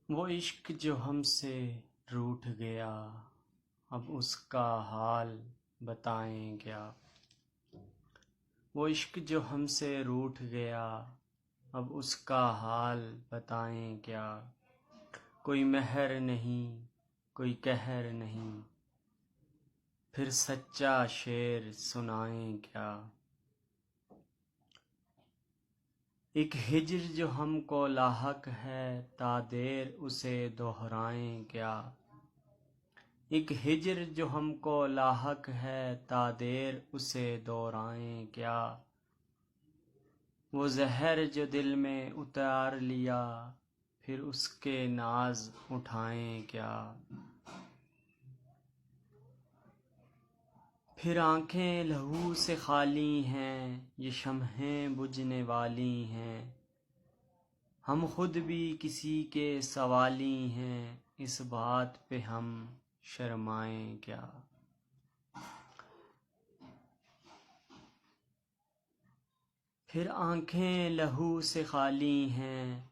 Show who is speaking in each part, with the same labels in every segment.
Speaker 1: وہ عشق جو ہم سے روٹھ گیا، اب اس کا حال بتائیں کیا۔ وہ عشق جو ہم سے روٹھ گیا، اب اس کا حال بتائیں کیا۔ کوئی مہر نہیں، کوئی قہر نہیں، پھر سچا شعر سنائیں کیا۔ ایک ہجر جو ہم کو لاحق ہے، تا دیر اسے دہرائیں کیا۔ ایک ہجر جو ہم کو لاحق ہے، تا دیر اسے دہرائیں کیا۔ وہ زہر جو دل میں اتار لیا، پھر اس کے ناز اٹھائیں کیا۔ پھر آنکھیں لہو سے خالی ہیں، یہ شمعیں بجھنے والی ہیں۔ ہم خود بھی کسی کے سوالی ہیں، اس بات پہ ہم شرمائیں کیا۔ پھر آنکھیں لہو سے خالی ہیں،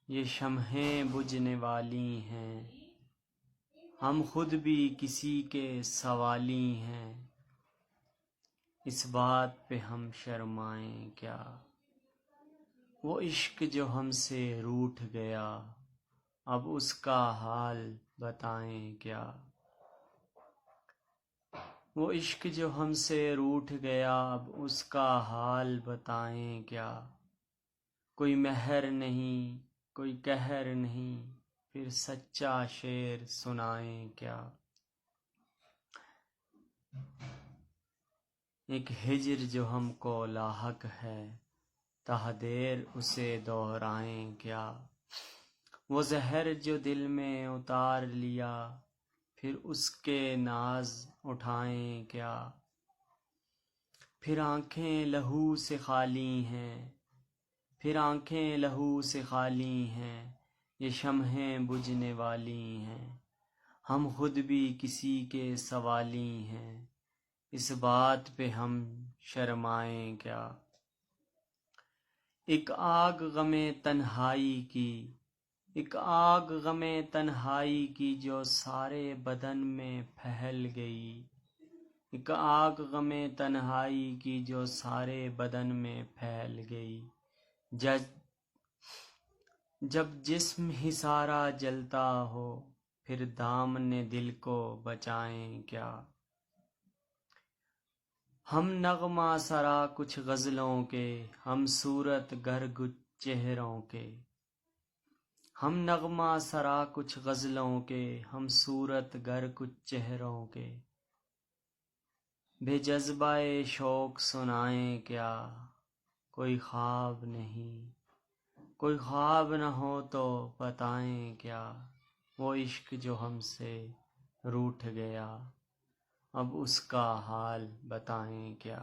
Speaker 1: یہ شمعیں بجھنے والی ہیں۔ ہم خود بھی کسی کے سوالی ہیں، اس بات پہ ہم شرمائیں کیا۔ وہ عشق جو ہم سے روٹھ گیا، اب اس کا حال بتائیں کیا۔ وہ عشق جو ہم سے روٹھ گیا، اب اس کا حال بتائیں کیا۔ کوئی مہر نہیں، کوئی قہر نہیں، پھر سچا شعر سنائیں کیا۔ ایک ہجر جو ہم کو لاحق ہے، تا دیر اسے دہرائیں کیا۔ وہ زہر جو دل میں اتار لیا، پھر اس کے ناز اٹھائیں کیا۔ پھر آنکھیں لہو سے خالی ہیں، پھر آنکھیں لہو سے خالی ہیں، یہ شمعیں بجھنے والی ہیں۔ ہم خود بھی کسی کے سوالی ہیں، اس بات پہ ہم شرمائیں کیا۔ ایک آگ غم تنہائی کی، ایک آگ غم تنہائی کی، جو سارے بدن میں پھیل گئی۔ ایک آگ غم تنہائی کی، جو سارے بدن میں پھیل گئی۔ جب جسم ہی سارا جلتا ہو، پھر دامن دل کو بچائیں کیا۔ ہم نغمہ سرا کچھ غزلوں کے، ہم صورت گر کچھ چہروں کے۔ ہم نغمہ سرا کچھ غزلوں کے، ہم صورت گر کچھ چہروں کے۔ بے جذبہ شوق سنائیں کیا، کوئی خواب نہیں، کوئی خواب نہ ہو تو بتائیں کیا۔ وہ عشق جو ہم سے روٹھ گیا، اب اس کا حال بتائیں کیا۔